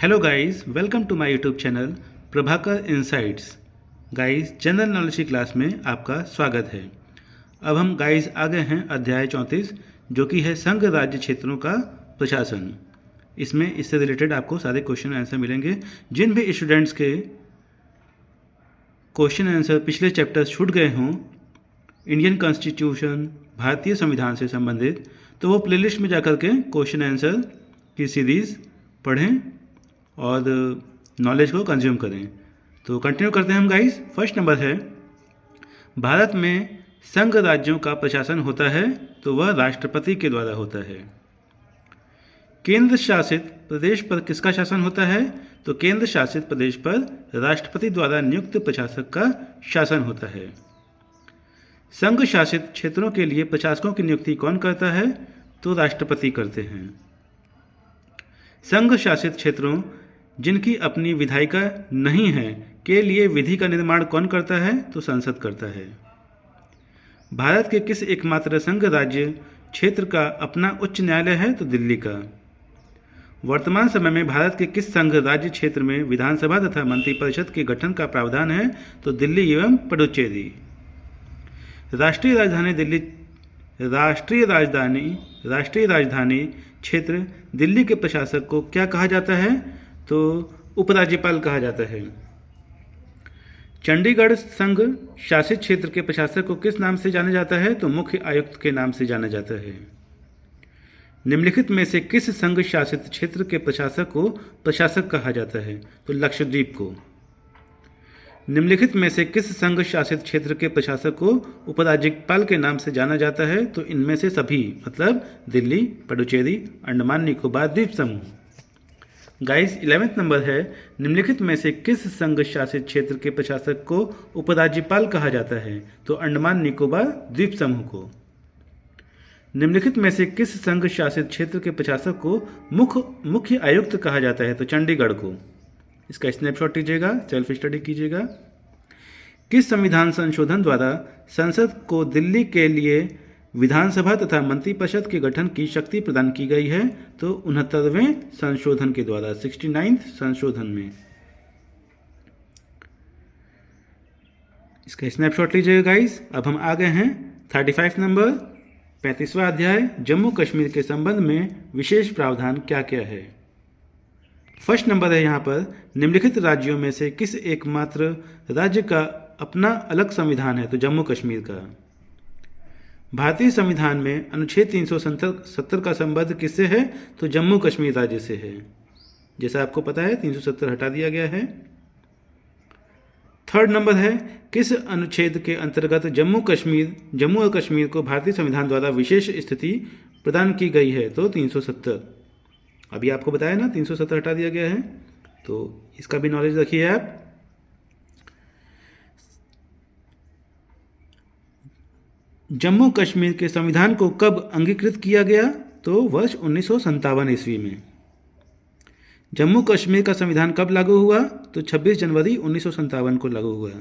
Hello guys, welcome to my YouTube channel Prabhakar Insights. Guys, general knowledge की class में आपका स्वागत है। अब हम गाइस आ गए हैं अध्याय 34 जो कि है संघ राज्य क्षेत्रों का प्रशासन। इसमें इससे रिलेटेड आपको सारे क्वेश्चन आंसर मिलेंगे। जिन भी स्टूडेंट्स के क्वेश्चन आंसर पिछले चैप्टर छूट गए हों इंडियन कॉन्स्टिट्यूशन, भारतीय संविधान से संबंधित, तो वो प्लेलिस्ट में जाकर के क्वेश्चन आंसर की सीरीज़ पढ़ें और नॉलेज को कंज्यूम करें। तो कंटिन्यू करते हैं हम गाइस। फर्स्ट नंबर है, भारत में संघ राज्यों का प्रशासन होता है तो वह राष्ट्रपति के द्वारा होता है। केंद्र शासित प्रदेश पर किसका शासन होता है? तो केंद्र शासित प्रदेश पर राष्ट्रपति द्वारा नियुक्त प्रशासक का शासन होता है। संघ शासित क्षेत्रों के लिए प्रशासकों की नियुक्ति कौन करता है? तो राष्ट्रपति करते हैं। संघ शासित क्षेत्रों जिनकी अपनी विधायिका नहीं है के लिए विधि का निर्माण कौन करता है? तो संसद करता है। भारत के किस एकमात्र संघ राज्य क्षेत्र का अपना उच्च न्यायालय है? तो दिल्ली का। वर्तमान समय में भारत के किस संघ राज्य क्षेत्र में विधानसभा तथा मंत्रिपरिषद के गठन का प्रावधान है? तो दिल्ली एवं पुडुचेरी। राष्ट्रीय राजधानी क्षेत्र दिल्ली के प्रशासक को क्या कहा जाता है? तो उपराज्यपाल कहा जाता है। चंडीगढ़ संघ शासित क्षेत्र के प्रशासक को किस नाम से जाना जाता है? तो मुख्य आयुक्त के नाम से जाना जाता है। निम्नलिखित में से किस संघ शासित क्षेत्र के प्रशासक को प्रशासक कहा जाता है? तो लक्षद्वीप को। निम्नलिखित में से किस संघ शासित क्षेत्र के प्रशासक को उपराज्यपाल के नाम से जाना जाता है? तो इनमें से सभी, मतलब दिल्ली, पुडुचेरी, अंडमान निकोबार द्वीप समूह। गाइस, 11वां नंबर है, निम्नलिखित में से किस संघ शासित क्षेत्र के प्रशासक को उपराज्यपाल कहा जाता है? तो अंडमान निकोबार द्वीप समूह को। निम्नलिखित में से किस संघ शासित क्षेत्र के प्रशासक को मुख्य आयुक्त कहा जाता है? तो चंडीगढ़ को। इसका स्नैपशॉट लीजिएगा, सेल्फ स्टडी कीजिएगा। किस संविधान संशोधन द्वारा संसद को दिल्ली के लिए विधानसभा तथा मंत्रिपरिषद के गठन की शक्ति प्रदान की गई है? तो 69वें संशोधन के द्वारा, 69th संशोधन में। इसका स्नैपशॉट लीजिएगा गाइस। अब हम आ गए हैं 35 नंबर, 35वां अध्याय, जम्मू कश्मीर के संबंध में विशेष प्रावधान क्या क्या है। फर्स्ट नंबर है यहाँ पर, निम्नलिखित राज्यों में से किस एकमात्र राज्य का अपना अलग संविधान है? तो जम्मू कश्मीर का। भारतीय संविधान में अनुच्छेद 370 का संबंध किससे है? तो जम्मू कश्मीर राज्य से है। जैसा आपको पता है 370 हटा दिया गया है। थर्ड नंबर है, किस अनुच्छेद के अंतर्गत जम्मू और कश्मीर को भारतीय संविधान द्वारा विशेष स्थिति प्रदान की गई है? तो 370। अभी आपको बताया ना 370 हटा दिया गया है, तो इसका भी नॉलेज रखिए आप। जम्मू कश्मीर के संविधान को कब अंगीकृत किया गया? तो वर्ष 1957 ईस्वी में। जम्मू कश्मीर का संविधान कब लागू हुआ? तो 26 जनवरी 1957 को लागू हुआ।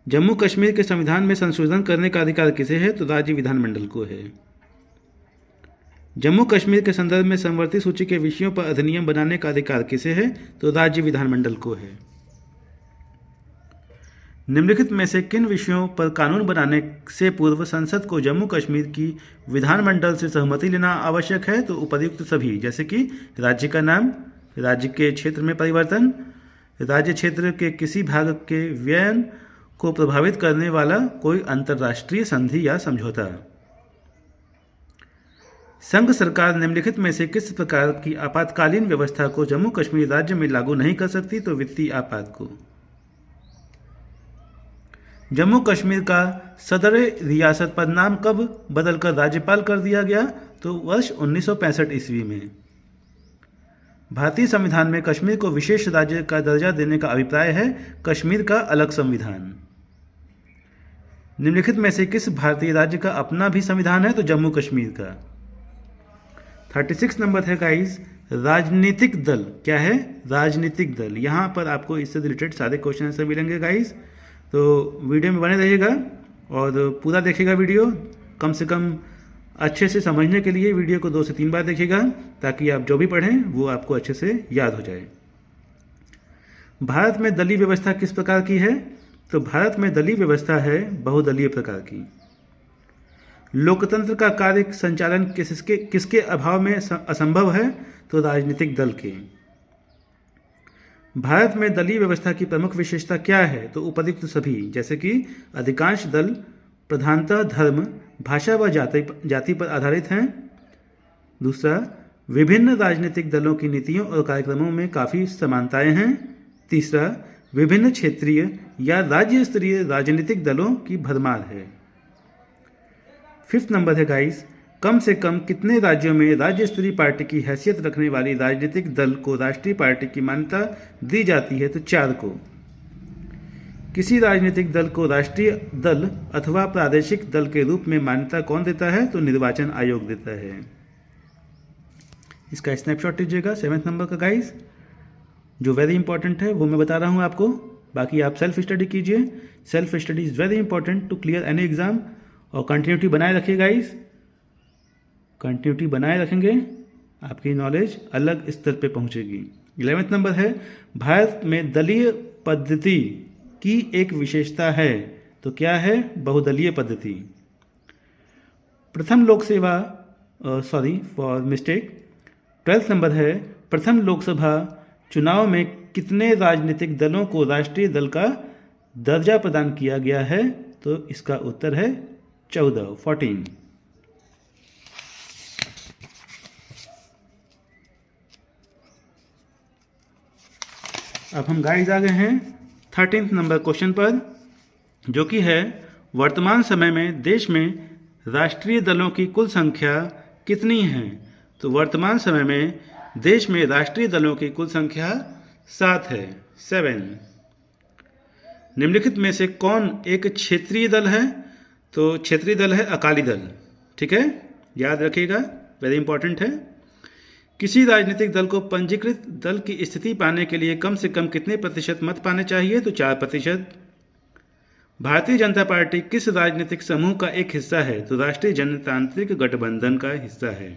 जम्मू कश्मीर के संविधान में संशोधन करने का अधिकार किसे है? तो राज्य विधानमंडल को है। जम्मू कश्मीर के संदर्भ में समवर्ती सूची के विषयों पर अधिनियम बनाने का अधिकार किसे है? तो राज्य विधानमंडल को है। निम्नलिखित में से किन विषयों पर कानून बनाने से पूर्व संसद को जम्मू कश्मीर की विधानमंडल से सहमति लेना आवश्यक है? तो उपर्युक्त सभी, जैसे कि राज्य का नाम, राज्य के क्षेत्र में परिवर्तन, राज्य क्षेत्र के किसी भाग के व्ययन को प्रभावित करने वाला कोई अंतर्राष्ट्रीय संधि या समझौता। संघ सरकार निम्नलिखित में से किस प्रकार की आपातकालीन व्यवस्था को जम्मू कश्मीर राज्य में लागू नहीं कर सकती? तो वित्तीय आपात को। जम्मू कश्मीर का सदर रियासत पद नाम कब बदलकर राज्यपाल कर दिया गया? तो वर्ष 1965 ईस्वी में। भारतीय संविधान में कश्मीर को विशेष राज्य का दर्जा देने का अभिप्राय है। कश्मीर का अलग संविधान। निम्नलिखित में से किस भारतीय राज्य का अपना भी संविधान है? तो जम्मू कश्मीर का। 36 नंबर है गाइस, राजनीतिक दल क्या है? राजनीतिक दल। यहाँ पर आपको इससे रिलेटेड सारे क्वेश्चन आंसर मिलेंगे गाइस, तो वीडियो में बने रहिएगा और पूरा देखिएगा वीडियो। कम से कम अच्छे से समझने के लिए वीडियो को 2 से 3 बार देखिएगा ताकि आप जो भी पढ़ें वो आपको अच्छे से याद हो जाए। भारत में दलीय व्यवस्था किस प्रकार की है? तो भारत में दलीय व्यवस्था है बहुदलीय प्रकार की। लोकतंत्र का कार्य संचालन किसके अभाव में असंभव है? तो राजनीतिक दल के। भारत में दलीय व्यवस्था की प्रमुख विशेषता क्या है? तो उपयुक्त सभी, जैसे कि अधिकांश दल प्रधानतः धर्म, भाषा व जाति पर आधारित हैं। दूसरा, विभिन्न राजनीतिक दलों की नीतियों और कार्यक्रमों में काफ़ी समानताएं हैं। तीसरा, विभिन्न क्षेत्रीय या राज्य स्तरीय राजनीतिक दलों की भरमार है। 5th नंबर है गाइस, कम से कम कितने राज्यों में राज्य स्तरीय पार्टी की हैसियत रखने वाली राजनीतिक दल को राष्ट्रीय पार्टी की मान्यता दी जाती है? तो 4 को। किसी राजनीतिक दल को राष्ट्रीय दल अथवा प्रादेशिक दल के रूप में मान्यता कौन देता है? तो निर्वाचन आयोग देता है। इसका स्नैपशॉट लीजिएगा 7th नंबर का गाइस, जो वेरी इंपॉर्टेंट है वो मैं बता रहा हूँ आपको। बाकी आप सेल्फ स्टडी कीजिए। Self study is very important to clear any exam. और कंटिन्यूटी बनाए रखिए गाइस, कंटिन्यूटी बनाए रखेंगे आपकी नॉलेज अलग स्तर पे पहुंचेगी। 11th नंबर है, भारत में दलीय पद्धति की एक विशेषता है। तो क्या है? बहुदलीय पद्धति। प्रथम लोक सेवा sorry for mistake 12th number है, प्रथम लोकसभा चुनाव में कितने राजनीतिक दलों को राष्ट्रीय दल का दर्जा प्रदान किया गया है? तो इसका उत्तर है 14। अब हम गाइस आ गए हैं 13th नंबर क्वेश्चन पर, जो कि है वर्तमान समय में देश में राष्ट्रीय दलों की कुल संख्या कितनी है? तो वर्तमान समय में देश में राष्ट्रीय दलों की कुल संख्या 7 है, 7। निम्नलिखित में से कौन एक क्षेत्रीय दल है? तो क्षेत्रीय दल है अकाली दल। ठीक है, याद रखिएगा, वेरी इंपॉर्टेंट है। किसी राजनीतिक दल को पंजीकृत दल की स्थिति पाने के लिए कम से कम कितने प्रतिशत मत पाने चाहिए? तो 4%। भारतीय जनता पार्टी किस राजनीतिक समूह का एक हिस्सा है? तो राष्ट्रीय जनतांत्रिक गठबंधन का हिस्सा है।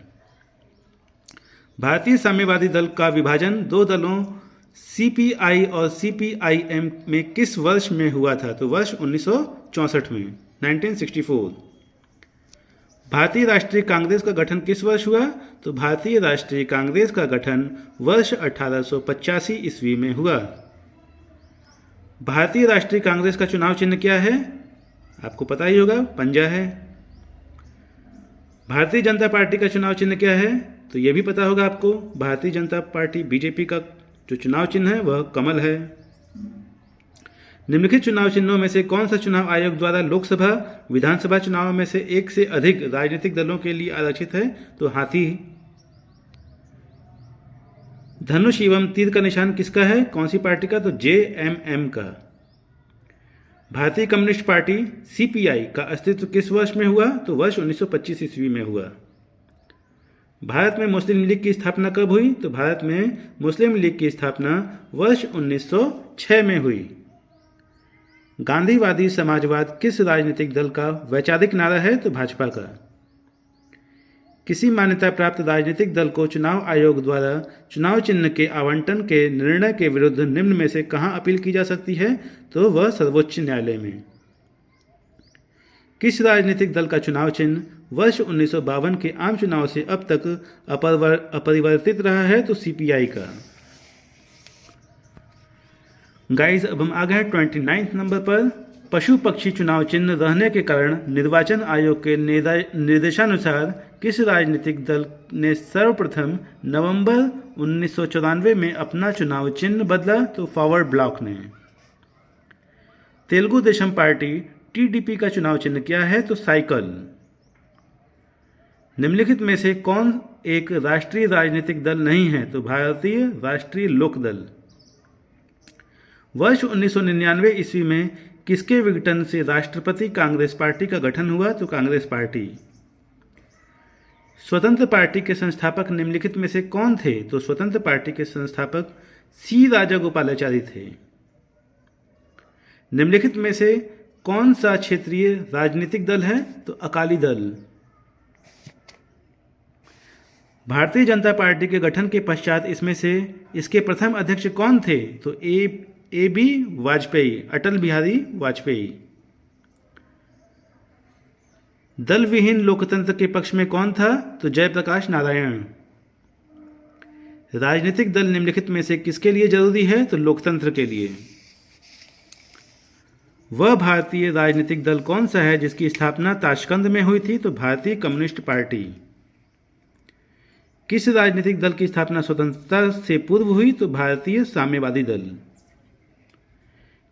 भारतीय साम्यवादी दल का विभाजन 2 दलों सीपीआई और सीपीआईएम में किस वर्ष में हुआ था? तो वर्ष 1964 में, 1964। भारतीय राष्ट्रीय कांग्रेस का गठन किस वर्ष हुआ? तो भारतीय राष्ट्रीय कांग्रेस का गठन वर्ष 1885 ईस्वी में हुआ। भारतीय राष्ट्रीय कांग्रेस का चुनाव चिन्ह क्या है? आपको पता ही होगा, पंजा है। भारतीय जनता पार्टी का चुनाव चिन्ह क्या है? तो यह भी पता होगा आपको, भारतीय जनता पार्टी बीजेपी का जो चुनाव चिन्ह है वह कमल है। निम्नलिखित चुनाव चिन्हों में से कौन सा चुनाव आयोग द्वारा लोकसभा विधानसभा चुनाव में से एक से अधिक राजनीतिक दलों के लिए आरक्षित है? तो हाथी। धनुष एवं तीर का निशान किसका है? कौन सी पार्टी का? तो जेएमएम का। भारतीय कम्युनिस्ट पार्टी सीपीआई का अस्तित्व किस वर्ष में हुआ? तो वर्ष 1925 ईस्वी में हुआ। भारत में मुस्लिम लीग की स्थापना कब हुई? तो भारत में मुस्लिम लीग की स्थापना वर्ष 1906 में हुई। गांधीवादी समाजवाद किस राजनीतिक दल का वैचारिक नारा है? तो भाजपा का। किसी मान्यता प्राप्त राजनीतिक दल को चुनाव आयोग द्वारा चुनाव चिन्ह के आवंटन के निर्णय के विरुद्ध निम्न में से कहां अपील की जा सकती है? तो वह सर्वोच्च न्यायालय में। किस राजनीतिक दल का चुनाव चिन्ह वर्ष 1952 के आम चुनाव से अब तक अपरिवर्तित रहा है? तो सीपीआई का। गाइस अब हम आ गए 29th नंबर पर। पशु पक्षी चुनाव चिन्ह रहने के कारण निर्वाचन आयोग के निर्देशानुसार किस राजनीतिक दल ने सर्वप्रथम नवंबर 1994 में अपना चुनाव चिन्ह बदला? तो फॉरवर्ड ब्लॉक ने। तेलुगु देशम पार्टी टीडीपी का चुनाव चिन्ह क्या है? तो साइकिल। निम्नलिखित में से कौन एक राष्ट्रीय राजनीतिक दल नहीं है? तो भारतीय राष्ट्रीय लोक दल। वर्ष 1999 ईस्वी में किसके विघटन से राष्ट्रपति कांग्रेस पार्टी का गठन हुआ? तो कांग्रेस पार्टी। स्वतंत्र पार्टी के संस्थापक निम्नलिखित में से कौन थे? तो स्वतंत्र पार्टी के संस्थापक सी राजागोपालाचारी थे। निम्नलिखित में से कौन सा क्षेत्रीय राजनीतिक दल है? तो अकाली दल। भारतीय जनता पार्टी के गठन के पश्चात इसमें से इसके प्रथम अध्यक्ष कौन थे? तो ए बी वाजपेयी, अटल बिहारी वाजपेयी। दल विहीन लोकतंत्र के पक्ष में कौन था? तो जयप्रकाश नारायण। राजनीतिक दल निम्नलिखित में से किसके लिए जरूरी है? तो लोकतंत्र के लिए। वह भारतीय राजनीतिक दल कौन सा है जिसकी स्थापना ताशकंद में हुई थी? तो भारतीय कम्युनिस्ट पार्टी। किस राजनीतिक दल की स्थापना स्वतंत्रता से पूर्व हुई? तो भारतीय साम्यवादी दल।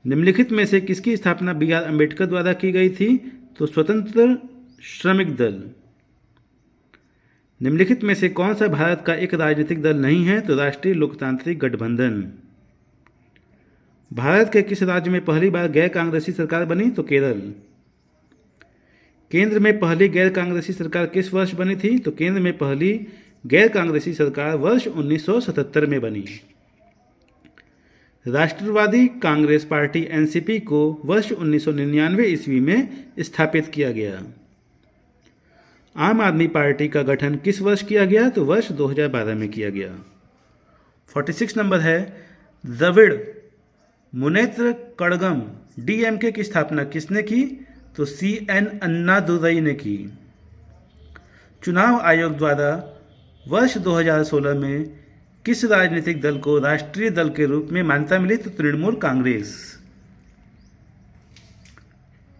निम्नलिखित में से किसकी स्थापना बी आर अम्बेडकर द्वारा की गई थी? तो स्वतंत्र श्रमिक दल। निम्नलिखित में से कौन सा भारत का एक राजनीतिक दल नहीं है? तो राष्ट्रीय लोकतांत्रिक गठबंधन। भारत के किस राज्य में पहली बार गैर कांग्रेसी सरकार बनी? तो केरल। केंद्र में पहली गैर कांग्रेसी सरकार किस वर्ष बनी थी? तो केंद्र में पहली गैर कांग्रेसी सरकार वर्ष 1977 में बनी। राष्ट्रवादी कांग्रेस पार्टी एनसीपी को वर्ष 1999 ईस्वी में स्थापित किया गया। आम आदमी पार्टी का गठन किस वर्ष किया गया? तो वर्ष 2012 में किया गया। 46 नंबर है, द्रविड़ मुनेत्र कड़गम डीएमके की स्थापना किसने की? तो CN अन्नादुरई ने की। चुनाव आयोग द्वारा वर्ष 2016 में किस राजनीतिक दल को राष्ट्रीय दल के रूप में मान्यता मिली? तो तृणमूल कांग्रेस।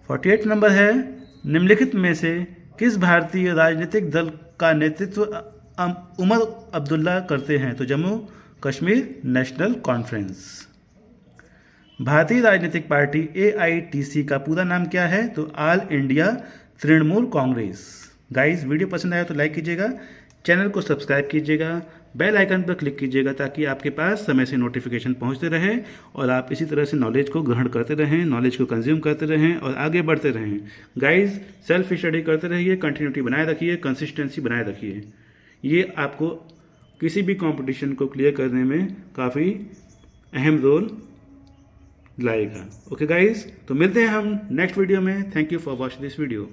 48 नंबर है, निम्नलिखित में से किस भारतीय राजनीतिक दल का नेतृत्व उमर अब्दुल्ला करते हैं? तो जम्मू कश्मीर नेशनल कॉन्फ्रेंस। भारतीय राजनीतिक पार्टी AITC का पूरा नाम क्या है? तो all India Trinamool Congress. Guys, video पसंद आया तो लाइक कीजिएगा, चैनल को सब्सक्राइब कीजिएगा, बेल आइकन पर क्लिक कीजिएगा ताकि आपके पास समय से नोटिफिकेशन पहुंचते रहे और आप इसी तरह से नॉलेज को ग्रहण करते रहें, नॉलेज को कंज्यूम करते रहें और आगे बढ़ते रहें। गाइस, सेल्फ स्टडी करते रहिए, कंटिन्यूटी बनाए रखिए, कंसिस्टेंसी बनाए रखिए। ये आपको किसी भी कंपटीशन को क्लियर करने में काफ़ी अहम रोल लाएगा। ओके गाइस, तो मिलते हैं हम नेक्स्ट वीडियो में। Thank you for watching this video.